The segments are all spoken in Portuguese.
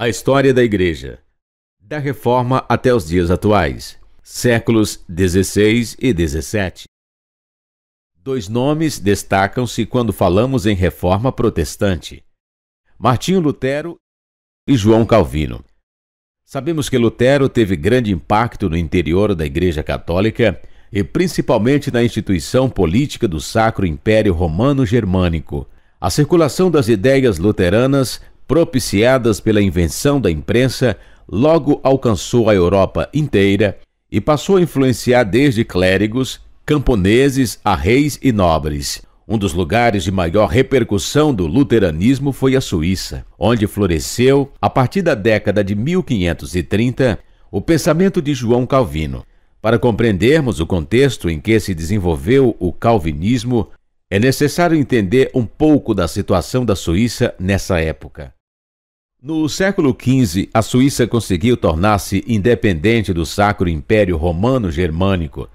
A história da Igreja, da Reforma até os dias atuais, séculos XVI e XVII. Dois nomes destacam-se quando falamos em Reforma Protestante: Martinho Lutero e João Calvino. Sabemos que Lutero teve grande impacto no interior da Igreja Católica e principalmente na instituição política do Sacro Império Romano-Germânico. A circulação das ideias luteranas, propiciadas pela invenção da imprensa, logo alcançou a Europa inteira e passou a influenciar desde clérigos, camponeses a reis e nobres. Um dos lugares de maior repercussão do luteranismo foi a Suíça, onde floresceu, a partir da década de 1530, o pensamento de João Calvino. Para compreendermos o contexto em que se desenvolveu o calvinismo, é necessário entender um pouco da situação da Suíça nessa época. No século XV, a Suíça conseguiu tornar-se independente do Sacro Império Romano-Germânico.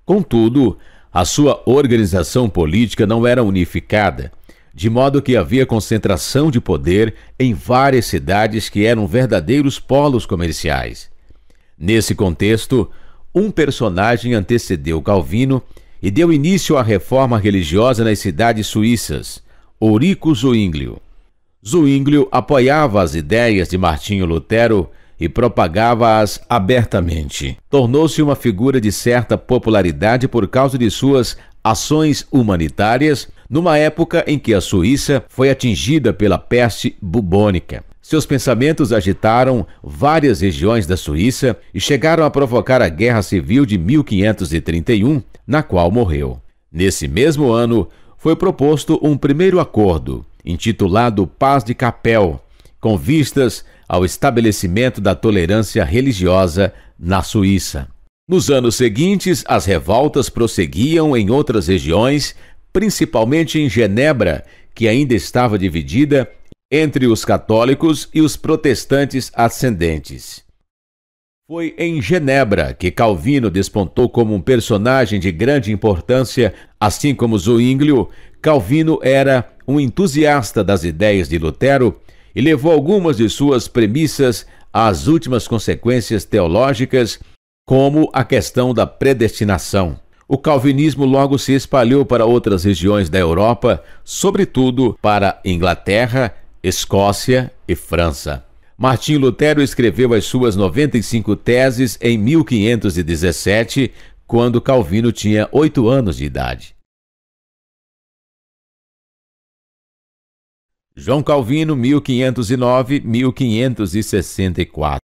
Contudo, a sua organização política não era unificada, de modo que havia concentração de poder em várias cidades que eram verdadeiros polos comerciais. Nesse contexto, um personagem antecedeu Calvino e deu início à reforma religiosa nas cidades suíças: Eurico Zwinglio. Zwinglio apoiava as ideias de Martinho Lutero e propagava-as abertamente. Tornou-se uma figura de certa popularidade por causa de suas ações humanitárias, numa época em que a Suíça foi atingida pela peste bubônica. Seus pensamentos agitaram várias regiões da Suíça e chegaram a provocar a Guerra Civil de 1531, na qual morreu. Nesse mesmo ano, foi proposto um primeiro acordo, intitulado Paz de Capel, com vistas ao estabelecimento da tolerância religiosa na Suíça. Nos anos seguintes, as revoltas prosseguiam em outras regiões, principalmente em Genebra, que ainda estava dividida entre os católicos e os protestantes ascendentes. Foi em Genebra que Calvino despontou como um personagem de grande importância. Assim como Zwinglio, Calvino era um entusiasta das ideias de Lutero e levou algumas de suas premissas às últimas consequências teológicas, como a questão da predestinação. O calvinismo logo se espalhou para outras regiões da Europa, sobretudo para Inglaterra, Escócia e França. Martinho Lutero escreveu as suas 95 teses em 1517, quando Calvino tinha 8 anos de idade. João Calvino, 1509-1564.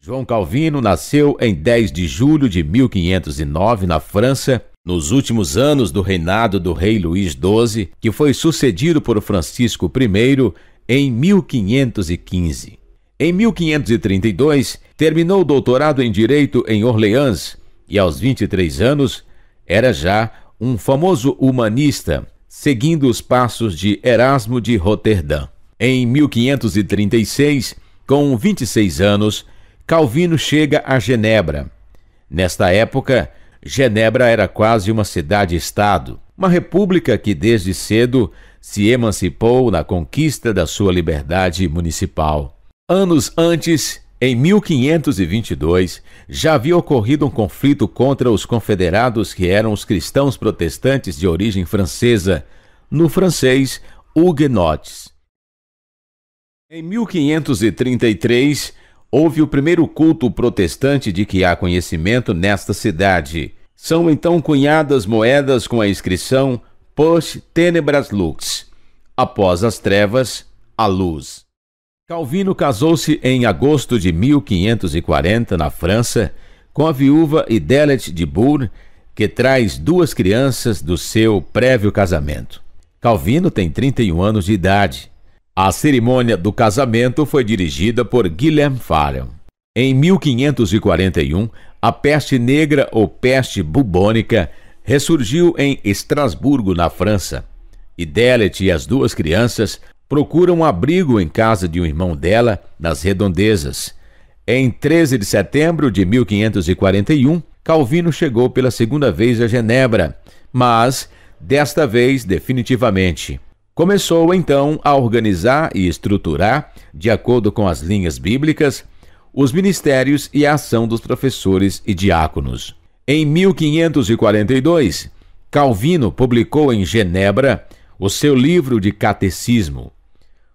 João Calvino nasceu em 10 de julho de 1509 na França, nos últimos anos do reinado do rei Luís XII, que foi sucedido por Francisco I em 1515. Em 1532, terminou o doutorado em Direito em Orleans e, aos 23 anos, era já um famoso humanista, seguindo os passos de Erasmo de Roterdã. Em 1536, com 26 anos, Calvino chega a Genebra. Nesta época, Genebra era quase uma cidade-estado, uma república que desde cedo se emancipou na conquista da sua liberdade municipal. Anos antes, em 1522, já havia ocorrido um conflito contra os confederados, que eram os cristãos protestantes de origem francesa, no francês, huguenotes. Em 1533, houve o primeiro culto protestante de que há conhecimento nesta cidade. São então cunhadas moedas com a inscrição Post Tenebras Lux, após as trevas, a luz. Calvino casou-se em agosto de 1540 na França com a viúva Idélette de Bourg, que traz 2 crianças do seu prévio casamento. Calvino tem 31 anos de idade. A cerimônia do casamento foi dirigida por Guilhem Farel. Em 1541, a peste negra ou peste bubônica ressurgiu em Estrasburgo, na França. Idélette e as 2 crianças procuram abrigo em casa de um irmão dela, nas redondezas. Em 13 de setembro de 1541, Calvino chegou pela segunda vez a Genebra, mas, desta vez definitivamente. Começou então a organizar e estruturar, de acordo com as linhas bíblicas, os ministérios e a ação dos professores e diáconos. Em 1542, Calvino publicou em Genebra o seu livro de catecismo.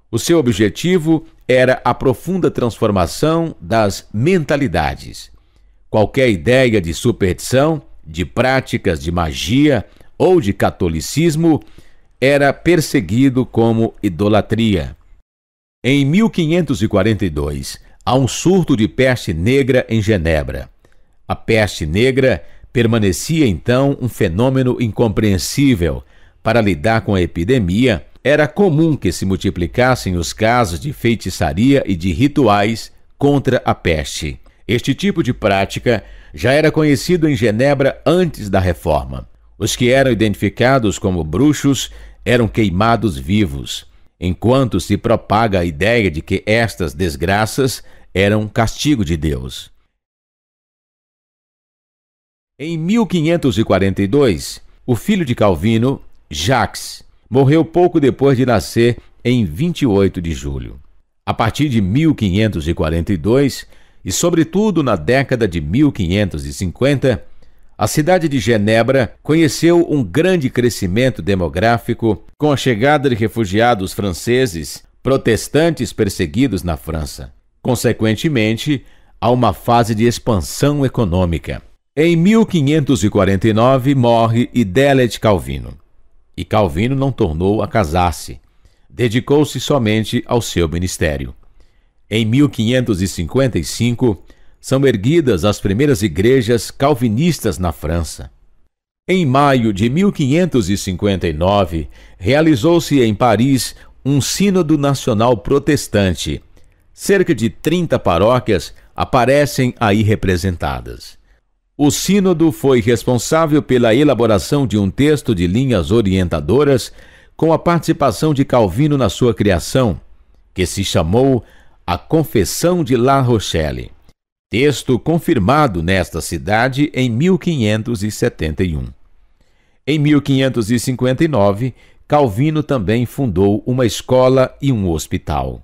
O seu objetivo era a profunda transformação das mentalidades. Qualquer ideia de superstição, de práticas de magia ou de catolicismo era perseguido como idolatria. Em 1542, há um surto de peste negra em Genebra. A peste negra permanecia então um fenômeno incompreensível. Para lidar com a epidemia, era comum que se multiplicassem os casos de feitiçaria e de rituais contra a peste. Este tipo de prática já era conhecido em Genebra antes da Reforma. Os que eram identificados como bruxos eram queimados vivos, enquanto se propaga a ideia de que estas desgraças eram castigo de Deus. Em 1542, o filho de Calvino, Jacques, morreu pouco depois de nascer em 28 de julho. A partir de 1542, e sobretudo na década de 1550, a cidade de Genebra conheceu um grande crescimento demográfico com a chegada de refugiados franceses, protestantes perseguidos na França. Consequentemente, há uma fase de expansão econômica. Em 1549 morre Hipólite Calvino. E Calvino não tornou a casar-se. Dedicou-se somente ao seu ministério. Em 1555, são erguidas as primeiras igrejas calvinistas na França. Em maio de 1559, realizou-se em Paris um sínodo nacional protestante. Cerca de 30 paróquias aparecem aí representadas. O sínodo foi responsável pela elaboração de um texto de linhas orientadoras com a participação de Calvino na sua criação, que se chamou A Confessão de La Rochelle. Texto confirmado nesta cidade em 1571. Em 1559, Calvino também fundou uma escola e um hospital.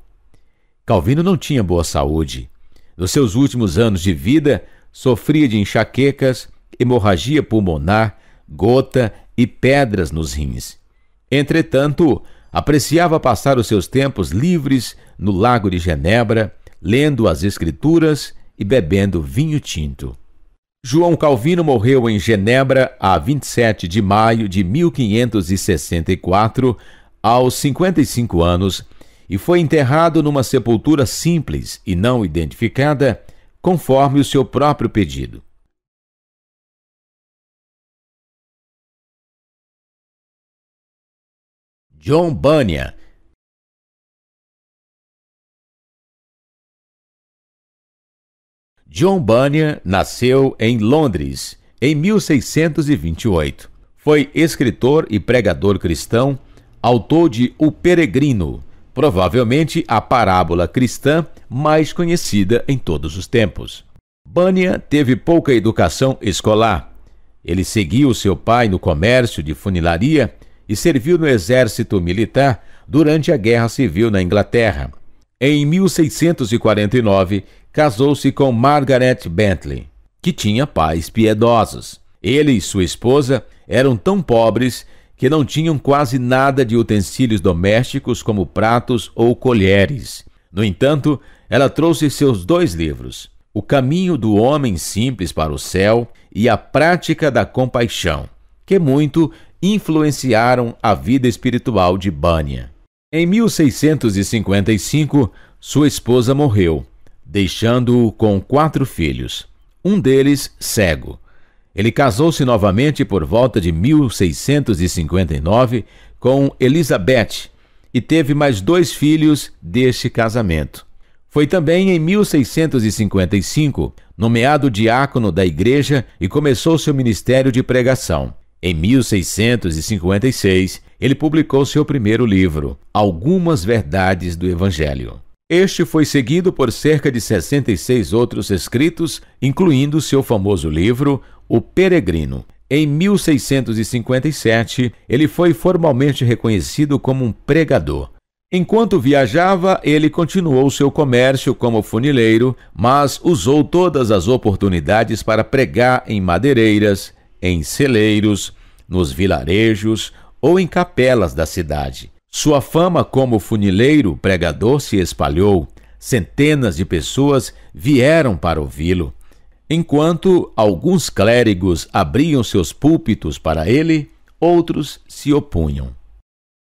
Calvino não tinha boa saúde. Nos seus últimos anos de vida, sofria de enxaquecas, hemorragia pulmonar, gota e pedras nos rins. Entretanto, apreciava passar os seus tempos livres no Lago de Genebra, lendo as Escrituras e bebendo vinho tinto. João Calvino morreu em Genebra a 27 de maio de 1564, aos 55 anos, e foi enterrado numa sepultura simples e não identificada, conforme o seu próprio pedido. John Bunyan. John Bunyan nasceu em Londres em 1628. Foi escritor e pregador cristão, autor de O Peregrino, provavelmente a parábola cristã mais conhecida em todos os tempos. Bunyan teve pouca educação escolar. Ele seguiu seu pai no comércio de funilaria e serviu no exército militar durante a Guerra Civil na Inglaterra. Em 1649, casou-se com Margaret Bentley, que tinha pais piedosos. Ele e sua esposa eram tão pobres que não tinham quase nada de utensílios domésticos como pratos ou colheres. No entanto, ela trouxe seus 2 livros, O Caminho do Homem Simples para o Céu e A Prática da Compaixão, que muito influenciaram a vida espiritual de Bunyan. Em 1655, sua esposa morreu, deixando-o com 4 filhos, um deles cego. Ele casou-se novamente por volta de 1659 com Elizabeth e teve mais 2 filhos deste casamento. Foi também em 1655 nomeado diácono da igreja e começou seu ministério de pregação. Em 1656, ele publicou seu primeiro livro, Algumas Verdades do Evangelho. Este foi seguido por cerca de 66 outros escritos, incluindo seu famoso livro, O Peregrino. Em 1657, ele foi formalmente reconhecido como um pregador. Enquanto viajava, ele continuou seu comércio como funileiro, mas usou todas as oportunidades para pregar em madeireiras, em celeiros, nos vilarejos ou em capelas da cidade. Sua fama como funileiro pregador se espalhou. Centenas de pessoas vieram para ouvi-lo. Enquanto alguns clérigos abriam seus púlpitos para ele, outros se opunham.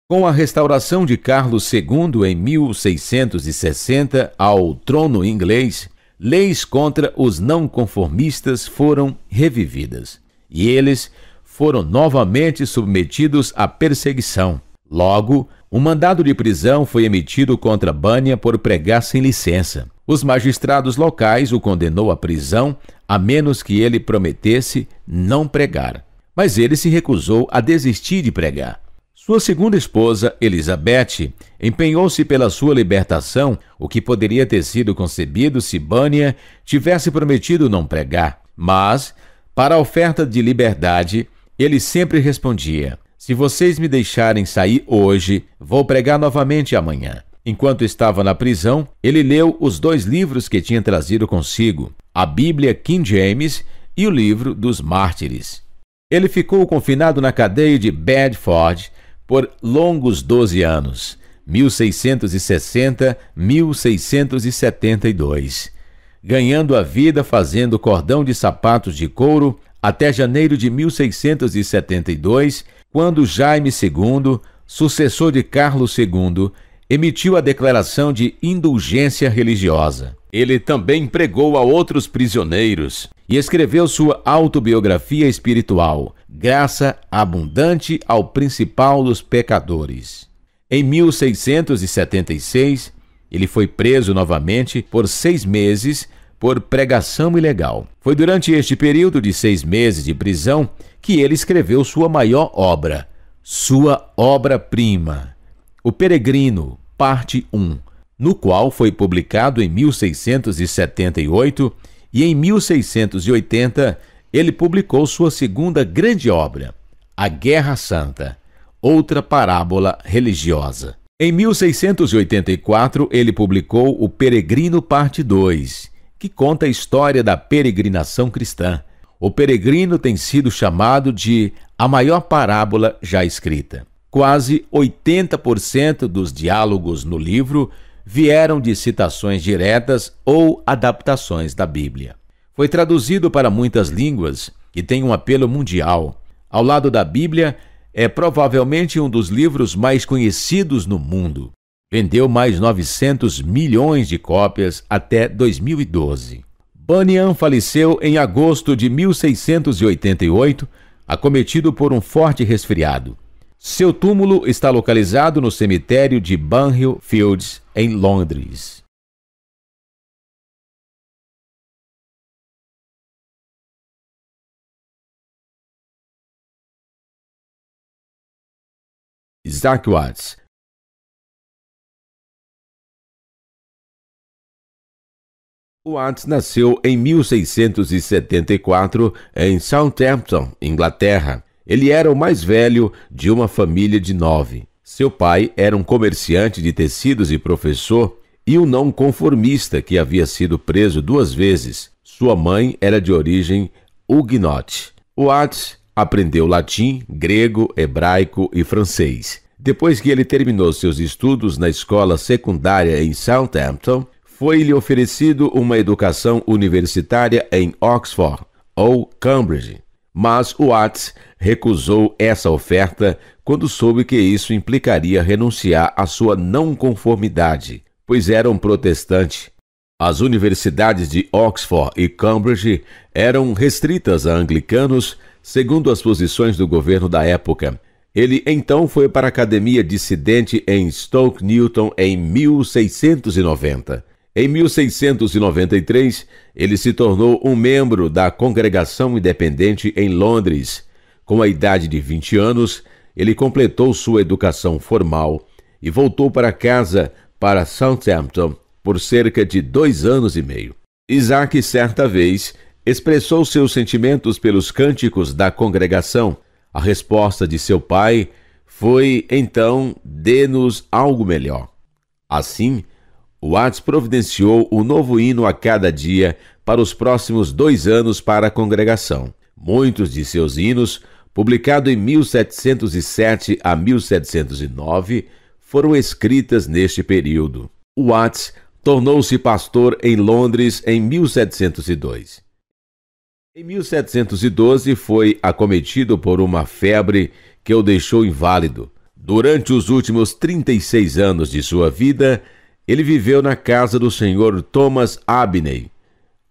Com a restauração de Carlos II em 1660 ao trono inglês, leis contra os não conformistas foram revividas, e eles foram novamente submetidos à perseguição. Logo, um mandado de prisão foi emitido contra Bunyan por pregar sem licença. Os magistrados locais o condenou à prisão, a menos que ele prometesse não pregar. Mas ele se recusou a desistir de pregar. Sua segunda esposa, Elizabeth, empenhou-se pela sua libertação, o que poderia ter sido concebido se Bunyan tivesse prometido não pregar. Mas, para a oferta de liberdade, ele sempre respondia: se vocês me deixarem sair hoje, vou pregar novamente amanhã. Enquanto estava na prisão, ele leu os 2 livros que tinha trazido consigo, a Bíblia King James e o livro dos Mártires. Ele ficou confinado na cadeia de Bedford por longos 12 anos, 1660-1672, ganhando a vida fazendo cordão de sapatos de couro até janeiro de 1672, quando Jaime II, sucessor de Carlos II, emitiu a declaração de indulgência religiosa. Ele também pregou a outros prisioneiros e escreveu sua autobiografia espiritual, Graça Abundante ao Principal dos Pecadores. Em 1676, ele foi preso novamente por 6 meses por pregação ilegal. Foi durante este período de 6 meses de prisão que ele escreveu sua maior obra, sua obra-prima, O Peregrino, parte 1, no qual foi publicado em 1678 e em 1680 ele publicou sua segunda grande obra, A Guerra Santa, outra parábola religiosa. Em 1684 ele publicou O Peregrino, parte 2, que conta a história da peregrinação cristã. O Peregrino tem sido chamado de a maior parábola já escrita. Quase 80% dos diálogos no livro vieram de citações diretas ou adaptações da Bíblia. Foi traduzido para muitas línguas e tem um apelo mundial. Ao lado da Bíblia, é provavelmente um dos livros mais conhecidos no mundo. Vendeu mais 900 milhões de cópias até 2012. Bunyan faleceu em agosto de 1688, acometido por um forte resfriado. Seu túmulo está localizado no cemitério de Bunhill Fields, em Londres. Isaac Watts. Watts nasceu em 1674 em Southampton, Inglaterra. Ele era o mais velho de uma família de 9. Seu pai era um comerciante de tecidos e professor e um não conformista que havia sido preso 2 vezes. Sua mãe era de origem huguenote. Watts aprendeu latim, grego, hebraico e francês. Depois que ele terminou seus estudos na escola secundária em Southampton, foi-lhe oferecido uma educação universitária em Oxford ou Cambridge. Mas Watts recusou essa oferta quando soube que isso implicaria renunciar à sua não conformidade, pois era um protestante. As universidades de Oxford e Cambridge eram restritas a anglicanos, segundo as posições do governo da época. Ele então foi para a academia dissidente em Stoke Newton em 1690. Em 1693, ele se tornou um membro da Congregação Independente em Londres. Com a idade de 20 anos, ele completou sua educação formal e voltou para casa, para Southampton, por cerca de 2 anos e meio. Isaac, certa vez, expressou seus sentimentos pelos cânticos da congregação. A resposta de seu pai foi, então, dê-nos algo melhor. Assim, Watts providenciou um novo hino a cada dia para os próximos 2 anos para a congregação. Muitos de seus hinos, publicados em 1707 a 1709, foram escritas neste período. Watts tornou-se pastor em Londres em 1702. Em 1712 foi acometido por uma febre que o deixou inválido. Durante os últimos 36 anos de sua vida, ele viveu na casa do Sr. Thomas Abney,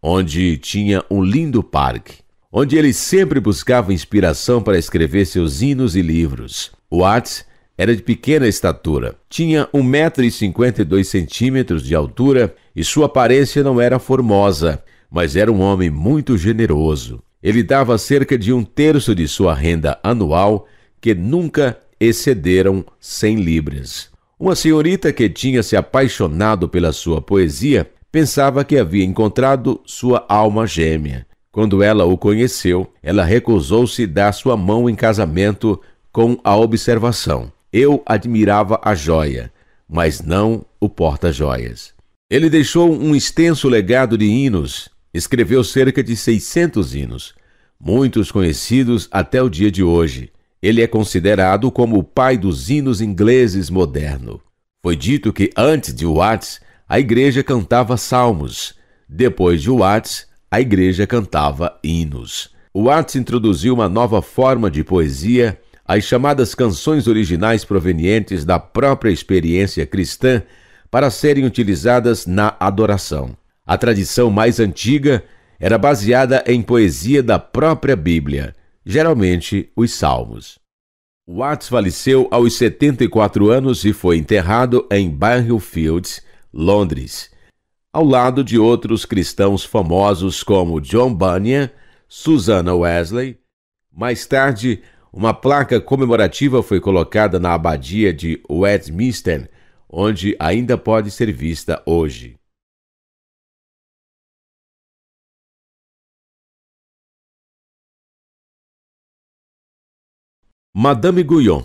onde tinha um lindo parque, onde ele sempre buscava inspiração para escrever seus hinos e livros. Watts era de pequena estatura, tinha 1,52 m de altura e sua aparência não era formosa, mas era um homem muito generoso. Ele dava cerca de 1/3 de sua renda anual, que nunca excederam 100 libras. Uma senhorita que tinha se apaixonado pela sua poesia pensava que havia encontrado sua alma gêmea. Quando ela o conheceu, ela recusou-se dar sua mão em casamento com a observação: eu admirava a joia, mas não o porta-joias. Ele deixou um extenso legado de hinos, escreveu cerca de 600 hinos, muitos conhecidos até o dia de hoje. Ele é considerado como o pai dos hinos ingleses modernos. Foi dito que antes de Watts, a igreja cantava salmos. Depois de Watts, a igreja cantava hinos. Watts introduziu uma nova forma de poesia, as chamadas canções originais provenientes da própria experiência cristã, para serem utilizadas na adoração. A tradição mais antiga era baseada em poesia da própria Bíblia, geralmente os Salmos. Watts faleceu aos 74 anos e foi enterrado em Barrowfields, Londres, ao lado de outros cristãos famosos como John Bunyan, Susanna Wesley. Mais tarde, uma placa comemorativa foi colocada na abadia de Westminster, onde ainda pode ser vista hoje. Madame Guyon.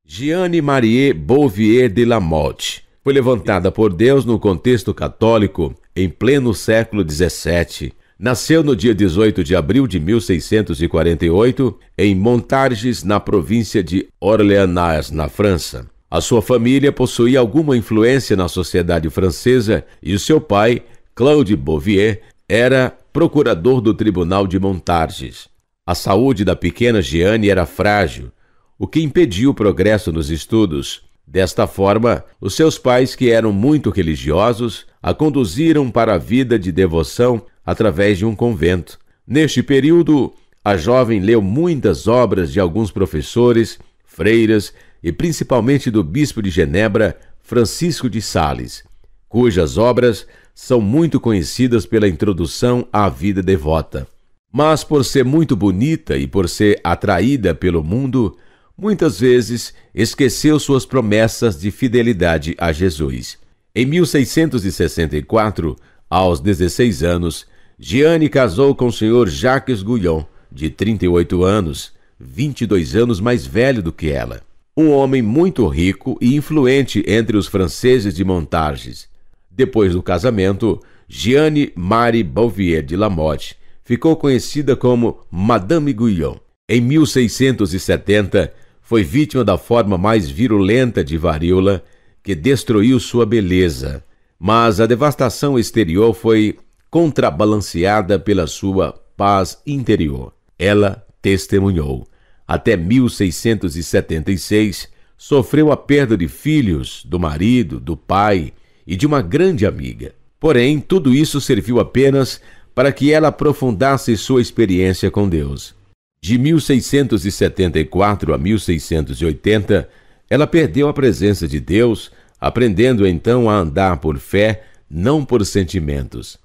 Jeanne Marie Bouvier de la Motte foi levantada por Deus no contexto católico em pleno século XVII. Nasceu no dia 18 de abril de 1648 em Montargis, na província de Orléans, na França. A sua família possuía alguma influência na sociedade francesa e o seu pai, Claude Bouvier, era procurador do Tribunal de Montargis. A saúde da pequena Jeanne era frágil, o que impediu o progresso nos estudos. Desta forma, os seus pais, que eram muito religiosos, a conduziram para a vida de devoção através de um convento. Neste período, a jovem leu muitas obras de alguns professores, freiras e principalmente do bispo de Genebra, Francisco de Sales, cujas obras são muito conhecidas pela introdução à vida devota. Mas por ser muito bonita e por ser atraída pelo mundo, muitas vezes esqueceu suas promessas de fidelidade a Jesus. Em 1664, aos 16 anos, Jeanne casou com o Sr. Jacques Guyon, de 38 anos, 22 anos mais velho do que ela. Um homem muito rico e influente entre os franceses de Montargis. Depois do casamento, Jeanne Marie Bouvier de la Motte ficou conhecida como Madame Guyon. Em 1670, foi vítima da forma mais virulenta de varíola, que destruiu sua beleza, mas a devastação exterior foi contrabalanceada pela sua paz interior. Ela testemunhou. Até 1676, sofreu a perda de filhos, do marido, do pai e de uma grande amiga. Porém, tudo isso serviu apenas para que ela aprofundasse sua experiência com Deus. De 1674 a 1680, ela perdeu a presença de Deus, aprendendo então a andar por fé, não por sentimentos.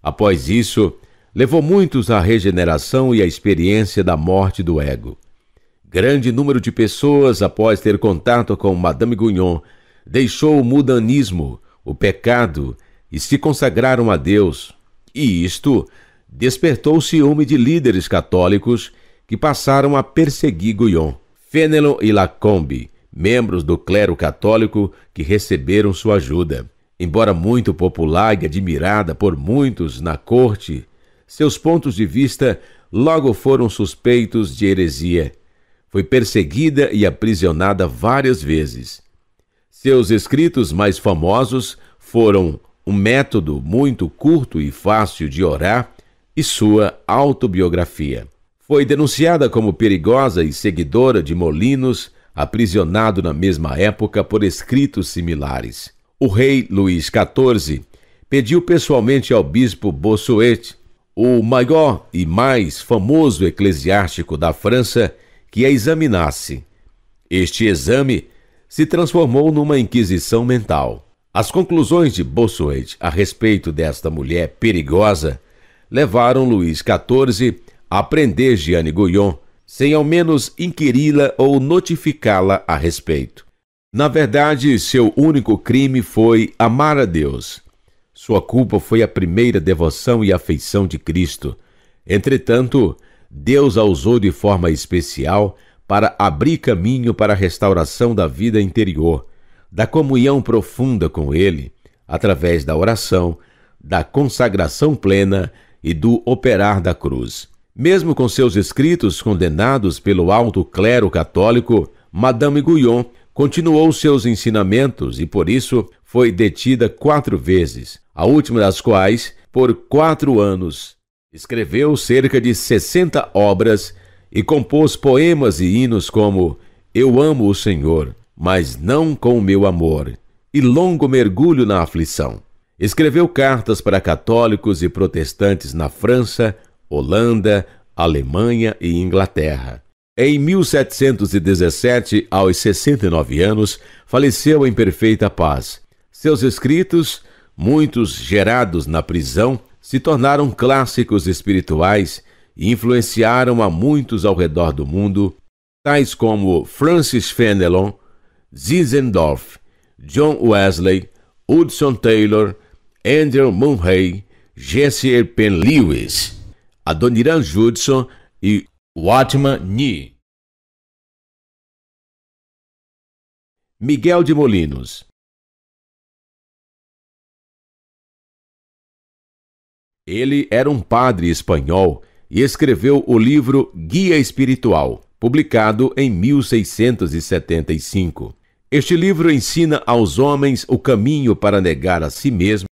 Após isso, levou muitos à regeneração e à experiência da morte do ego. Grande número de pessoas, após ter contato com Madame Guyon, deixou o mudanismo, o pecado e se consagraram a Deus, e isto despertou o ciúme de líderes católicos que passaram a perseguir Guyon. Fénelon e Lacombe, membros do clero católico que receberam sua ajuda. Embora muito popular e admirada por muitos na corte, seus pontos de vista logo foram suspeitos de heresia. Foi perseguida e aprisionada várias vezes. Seus escritos mais famosos foram Um Método Muito Curto e Fácil de Orar e sua autobiografia. Foi denunciada como perigosa e seguidora de Molinos, aprisionado na mesma época por escritos similares. O rei Luís XIV pediu pessoalmente ao bispo Bossuet, o maior e mais famoso eclesiástico da França, que a examinasse. Este exame se transformou numa inquisição mental. As conclusões de Bossuet a respeito desta mulher perigosa levaram Luís XIV a prender Jeanne Guyon, sem ao menos inquiri-la ou notificá-la a respeito. Na verdade, seu único crime foi amar a Deus. Sua culpa foi a primeira devoção e afeição de Cristo. Entretanto, Deus a usou de forma especial para abrir caminho para a restauração da vida interior, da comunhão profunda com Ele, através da oração, da consagração plena e do operar da cruz. Mesmo com seus escritos condenados pelo alto clero católico, Madame Guyon continuou seus ensinamentos e, por isso, foi detida 4 vezes, a última das quais por 4 anos. Escreveu cerca de 60 obras e compôs poemas e hinos como Eu amo o Senhor, mas não com o meu amor, e Longo Mergulho na Aflição. Escreveu cartas para católicos e protestantes na França, Holanda, Alemanha e Inglaterra. Em 1717, aos 69 anos, faleceu em perfeita paz. Seus escritos, muitos gerados na prisão, se tornaram clássicos espirituais e influenciaram a muitos ao redor do mundo, tais como Francis Fénelon, Zinzendorf, John Wesley, Hudson Taylor, Andrew Murray, Jesse Penn Lewis, Adoniran Judson e Watchman Nee. Miguel de Molinos. Ele era um padre espanhol e escreveu o livro Guia Espiritual, publicado em 1675. Este livro ensina aos homens o caminho para negar a si mesmo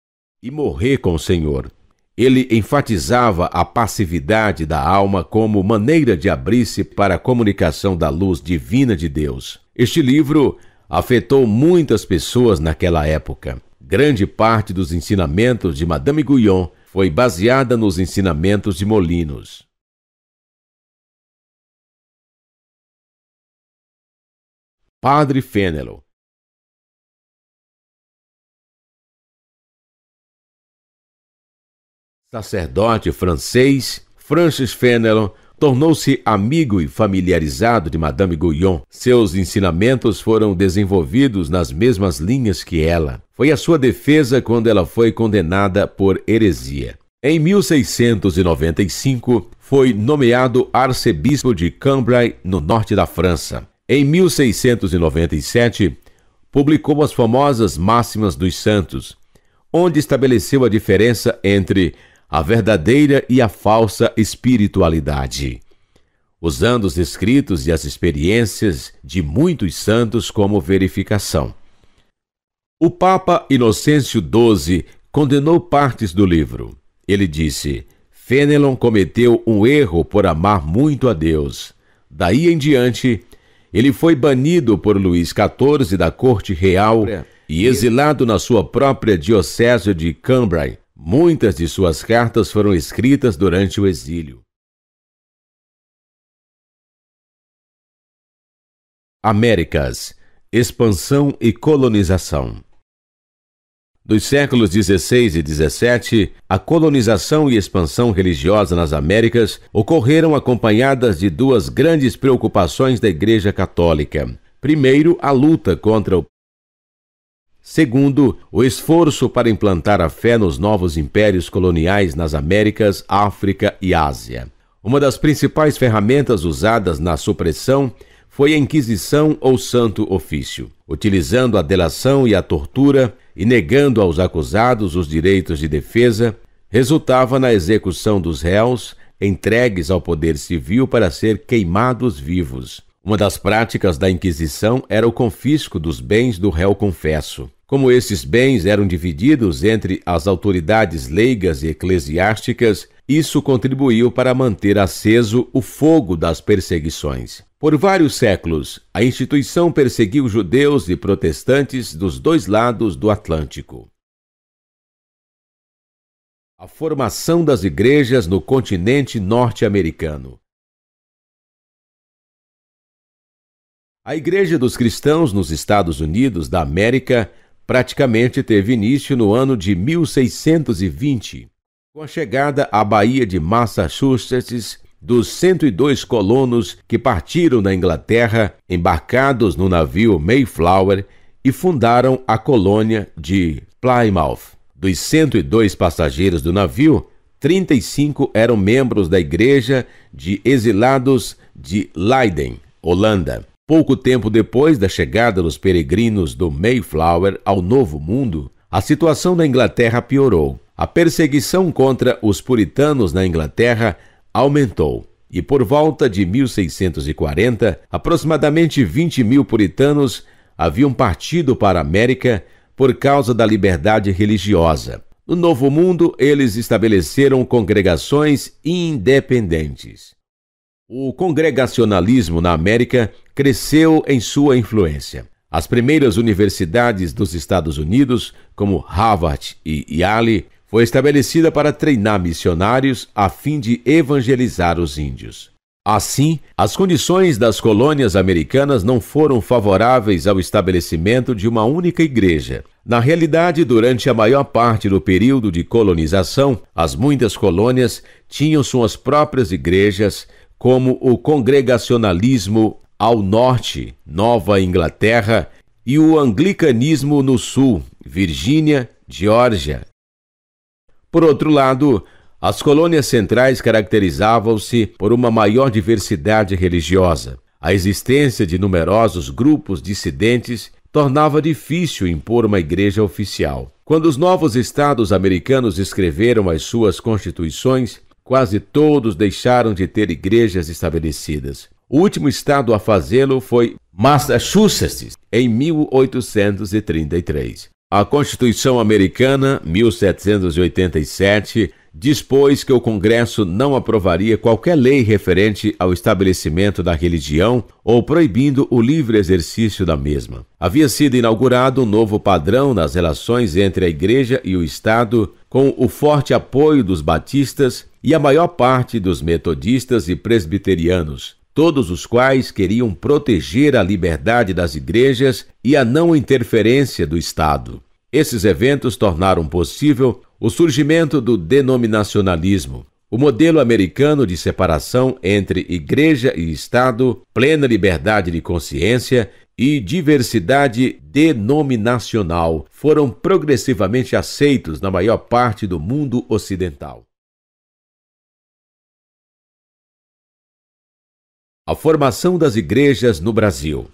e morrer com o Senhor. Ele enfatizava a passividade da alma como maneira de abrir-se para a comunicação da luz divina de Deus. Este livro afetou muitas pessoas naquela época. Grande parte dos ensinamentos de Madame Guyon foi baseada nos ensinamentos de Molinos. Padre Fénelon. Sacerdote francês, Francis Fénelon tornou-se amigo e familiarizado de Madame Guyon. Seus ensinamentos foram desenvolvidos nas mesmas linhas que ela. Foi a sua defesa quando ela foi condenada por heresia. Em 1695, foi nomeado arcebispo de Cambrai, no norte da França. Em 1697, publicou as famosas Máximas dos Santos, onde estabeleceu a diferença entre a verdadeira e a falsa espiritualidade, usando os escritos e as experiências de muitos santos como verificação. O Papa Inocêncio XII condenou partes do livro. Ele disse: Fénelon cometeu um erro por amar muito a Deus. Daí em diante, ele foi banido por Luís XIV da corte real e exilado na sua própria diocese de Cambrai. Muitas de suas cartas foram escritas durante o exílio. Américas, expansão e colonização. Dos séculos XVI e XVII, a colonização e expansão religiosa nas Américas ocorreram acompanhadas de 2 grandes preocupações da Igreja Católica. Primeiro, a luta contra Segundo, o esforço para implantar a fé nos novos impérios coloniais nas Américas, África e Ásia. Uma das principais ferramentas usadas na supressão foi a Inquisição ou Santo Ofício, utilizando a delação e a tortura e negando aos acusados os direitos de defesa, resultava na execução dos réus entregues ao poder civil para ser queimados vivos. Uma das práticas da Inquisição era o confisco dos bens do réu confesso. Como esses bens eram divididos entre as autoridades leigas e eclesiásticas, isso contribuiu para manter aceso o fogo das perseguições. Por vários séculos, a instituição perseguiu judeus e protestantes dos dois lados do Atlântico. A formação das igrejas no continente norte-americano. A Igreja dos Cristãos nos Estados Unidos da América praticamente teve início no ano de 1620, com a chegada à Baía de Massachusetts dos 102 colonos que partiram da Inglaterra embarcados no navio Mayflower e fundaram a colônia de Plymouth. Dos 102 passageiros do navio, 35 eram membros da Igreja de Exilados de Leiden, Holanda. Pouco tempo depois da chegada dos peregrinos do Mayflower ao Novo Mundo, a situação na Inglaterra piorou. A perseguição contra os puritanos na Inglaterra aumentou e, por volta de 1640, aproximadamente 20.000 puritanos haviam partido para a América por causa da liberdade religiosa. No Novo Mundo, eles estabeleceram congregações independentes. O congregacionalismo na América cresceu em sua influência. As primeiras universidades dos Estados Unidos, como Harvard e Yale, foi estabelecida para treinar missionários a fim de evangelizar os índios. Assim, as condições das colônias americanas não foram favoráveis ao estabelecimento de uma única igreja. Na realidade, durante a maior parte do período de colonização, as muitas colônias tinham suas próprias igrejas, como o congregacionalismo ao norte, Nova Inglaterra, e o anglicanismo no sul, Virgínia, Geórgia. Por outro lado, as colônias centrais caracterizavam-se por uma maior diversidade religiosa. A existência de numerosos grupos dissidentes tornava difícil impor uma igreja oficial. Quando os novos estados americanos escreveram as suas constituições, quase todos deixaram de ter igrejas estabelecidas. O último estado a fazê-lo foi Massachusetts, em 1833. A Constituição Americana, 1787, dispôs que o Congresso não aprovaria qualquer lei referente ao estabelecimento da religião ou proibindo o livre exercício da mesma. Havia sido inaugurado um novo padrão nas relações entre a Igreja e o Estado, com o forte apoio dos batistas e a maior parte dos metodistas e presbiterianos, todos os quais queriam proteger a liberdade das igrejas e a não interferência do Estado. Esses eventos tornaram possível o surgimento do denominacionalismo, o modelo americano de separação entre igreja e Estado, plena liberdade de consciência e diversidade denominacional foram progressivamente aceitos na maior parte do mundo ocidental. A formação das igrejas no Brasil.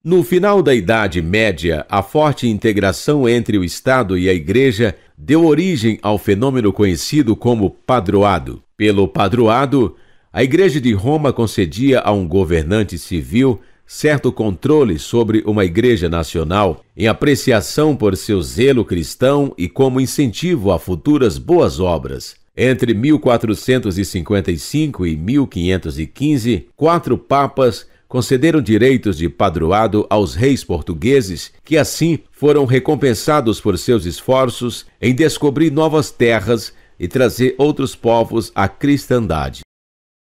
No final da Idade Média, a forte integração entre o Estado e a Igreja deu origem ao fenômeno conhecido como padroado. Pelo padroado, a Igreja de Roma concedia a um governante civil certo controle sobre uma igreja nacional em apreciação por seu zelo cristão e como incentivo a futuras boas obras. Entre 1455 e 1515, 4 papas concederam direitos de padroado aos reis portugueses, que assim foram recompensados por seus esforços em descobrir novas terras e trazer outros povos à cristandade.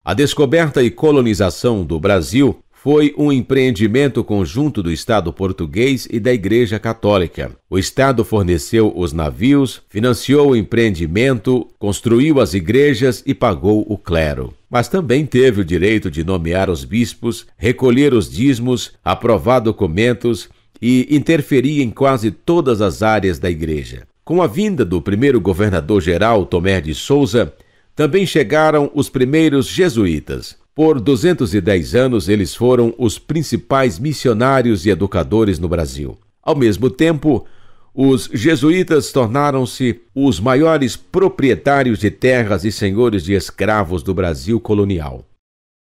A descoberta e colonização do Brasil foi um empreendimento conjunto do Estado português e da Igreja Católica. O Estado forneceu os navios, financiou o empreendimento, construiu as igrejas e pagou o clero. Mas também teve o direito de nomear os bispos, recolher os dízimos, aprovar documentos e interferir em quase todas as áreas da igreja. Com a vinda do primeiro governador-geral, Tomé de Souza, também chegaram os primeiros jesuítas. Por 210 anos, eles foram os principais missionários e educadores no Brasil. Ao mesmo tempo, os jesuítas tornaram-se os maiores proprietários de terras e senhores de escravos do Brasil colonial.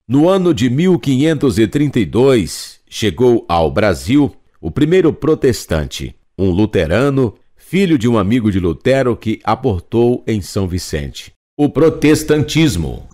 No ano de 1532, chegou ao Brasil o primeiro protestante, um luterano, filho de um amigo de Lutero que aportou em São Vicente. O protestantismo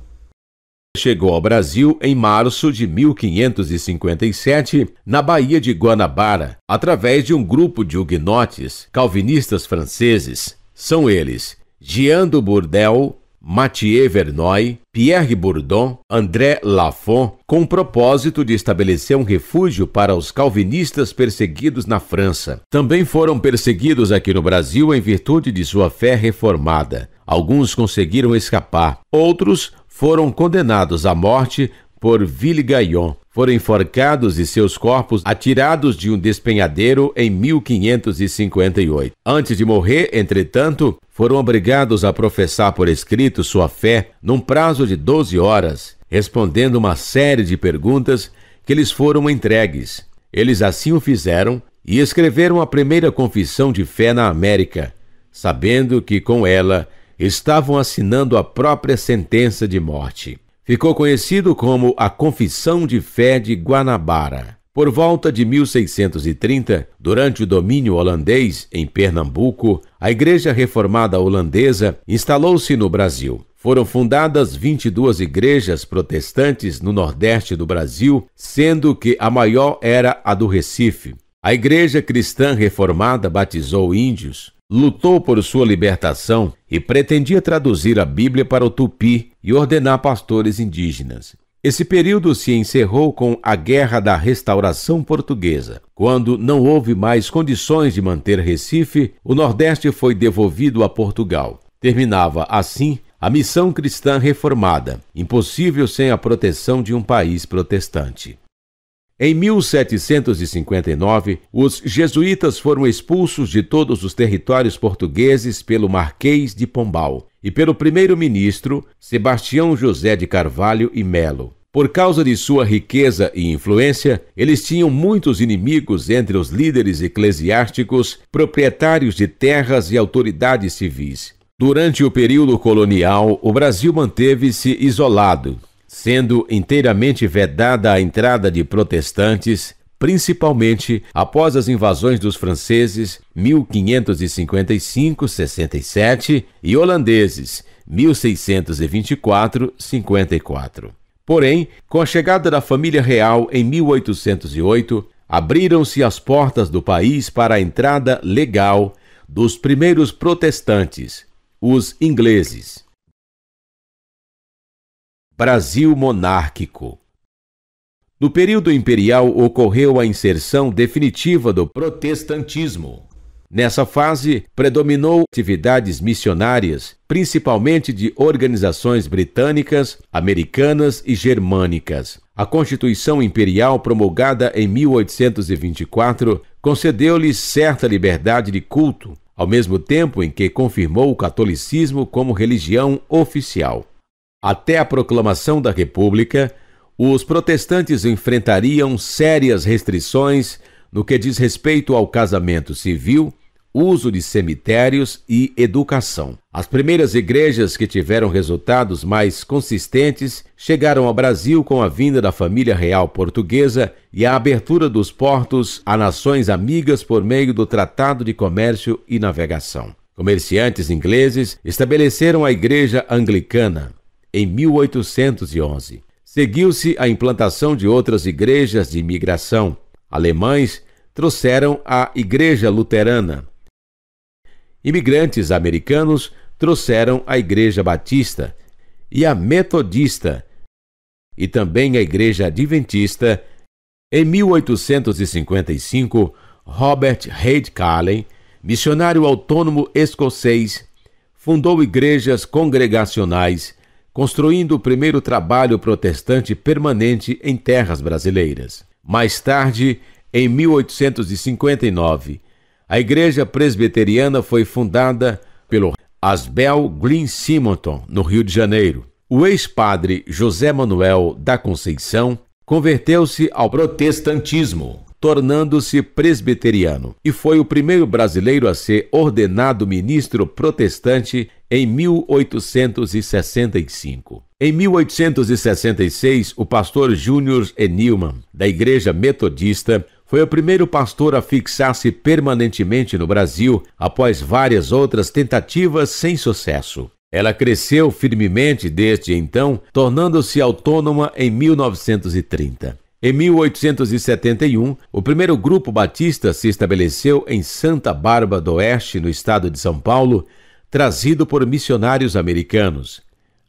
chegou ao Brasil em março de 1557, na Baía de Guanabara, através de um grupo de huguenotes calvinistas franceses. São eles Jean de Bourdelle, Mathieu Vernoy, Pierre Bourdon, André Lafont, com o propósito de estabelecer um refúgio para os calvinistas perseguidos na França. Também foram perseguidos aqui no Brasil em virtude de sua fé reformada. Alguns conseguiram escapar, outros foram condenados à morte por Villegaillon. Foram enforcados e seus corpos atirados de um despenhadeiro em 1558. Antes de morrer, entretanto, foram obrigados a professar por escrito sua fé num prazo de 12 horas, respondendo uma série de perguntas que lhes foram entregues. Eles assim o fizeram e escreveram a primeira confissão de fé na América, sabendo que com ela estavam assinando a própria sentença de morte. Ficou conhecido como a Confissão de Fé de Guanabara. Por volta de 1630, durante o domínio holandês em Pernambuco, a Igreja Reformada Holandesa instalou-se no Brasil. Foram fundadas 22 igrejas protestantes no Nordeste do Brasil, sendo que a maior era a do Recife. A Igreja Cristã Reformada batizou índios, lutou por sua libertação e pretendia traduzir a Bíblia para o tupi e ordenar pastores indígenas. Esse período se encerrou com a Guerra da Restauração Portuguesa. Quando não houve mais condições de manter Recife, o Nordeste foi devolvido a Portugal. Terminava, assim, a missão cristã reformada, impossível sem a proteção de um país protestante. Em 1759, os jesuítas foram expulsos de todos os territórios portugueses pelo Marquês de Pombal e pelo primeiro-ministro Sebastião José de Carvalho e Melo. Por causa de sua riqueza e influência, eles tinham muitos inimigos entre os líderes eclesiásticos, proprietários de terras e autoridades civis. Durante o período colonial, o Brasil manteve-se isolado, sendo inteiramente vedada a entrada de protestantes, principalmente após as invasões dos franceses 1555-67 e holandeses 1624-54. Porém, com a chegada da família real em 1808, abriram-se as portas do país para a entrada legal dos primeiros protestantes, os ingleses. Brasil monárquico. No período imperial ocorreu a inserção definitiva do protestantismo. Nessa fase, predominou atividades missionárias, principalmente de organizações britânicas, americanas e germânicas. A Constituição Imperial, promulgada em 1824, concedeu-lhes certa liberdade de culto, ao mesmo tempo em que confirmou o catolicismo como religião oficial. Até a proclamação da República, os protestantes enfrentariam sérias restrições no que diz respeito ao casamento civil, uso de cemitérios e educação. As primeiras igrejas que tiveram resultados mais consistentes chegaram ao Brasil com a vinda da família real portuguesa e a abertura dos portos a nações amigas por meio do Tratado de Comércio e Navegação. Comerciantes ingleses estabeleceram a Igreja Anglicana em 1811. Seguiu-se a implantação de outras igrejas de imigração. Alemães trouxeram a Igreja Luterana. Imigrantes americanos trouxeram a Igreja Batista e a Metodista, e também a Igreja Adventista Em 1855, Robert Reid Carley, missionário autônomo escocês, fundou igrejas congregacionais, construindo o primeiro trabalho protestante permanente em terras brasileiras. Mais tarde, em 1859, a Igreja Presbiteriana foi fundada pelo Asbel Green Simonton, no Rio de Janeiro. O ex-padre José Manuel da Conceição converteu-se ao protestantismo, tornando-se presbiteriano, e foi o primeiro brasileiro a ser ordenado ministro protestante em 1865. Em 1866, o pastor Júnior E. Newman, da Igreja Metodista, foi o primeiro pastor a fixar-se permanentemente no Brasil após várias outras tentativas sem sucesso. Ela cresceu firmemente desde então, tornando-se autônoma em 1930. Em 1871, o primeiro grupo batista se estabeleceu em Santa Bárbara do Oeste, no estado de São Paulo, trazido por missionários americanos.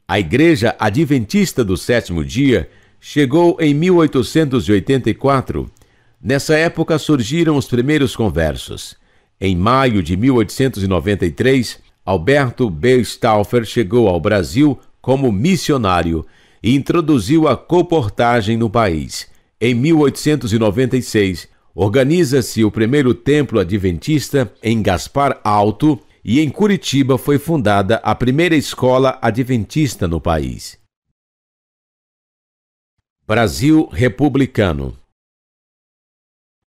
A Igreja Adventista do Sétimo Dia chegou em 1884. Nessa época surgiram os primeiros conversos. Em maio de 1893, Alberto B. Stauffer chegou ao Brasil como missionário e introduziu a colportagem no país. Em 1896, organiza-se o primeiro templo adventista em Gaspar Alto e em Curitiba foi fundada a primeira escola adventista no país. Brasil republicano.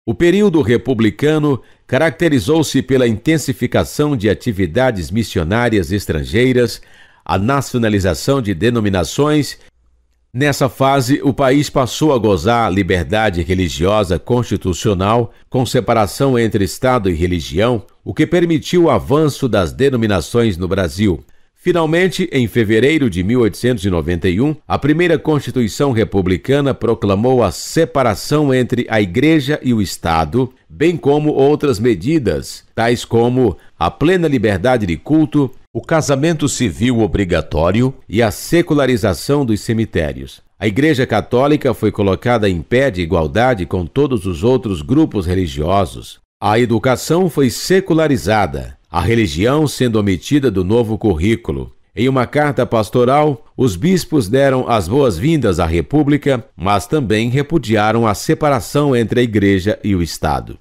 O período republicano caracterizou-se pela intensificação de atividades missionárias estrangeiras, a nacionalização de denominações. Nessa fase, o país passou a gozar liberdade religiosa constitucional, com separação entre Estado e religião, o que permitiu o avanço das denominações no Brasil. Finalmente, em fevereiro de 1891, a primeira Constituição Republicana proclamou a separação entre a Igreja e o Estado, bem como outras medidas, tais como a plena liberdade de culto, o casamento civil obrigatório e a secularização dos cemitérios. A Igreja Católica foi colocada em pé de igualdade com todos os outros grupos religiosos. A educação foi secularizada, a religião sendo omitida do novo currículo. Em uma carta pastoral, os bispos deram as boas-vindas à República, mas também repudiaram a separação entre a Igreja e o Estado.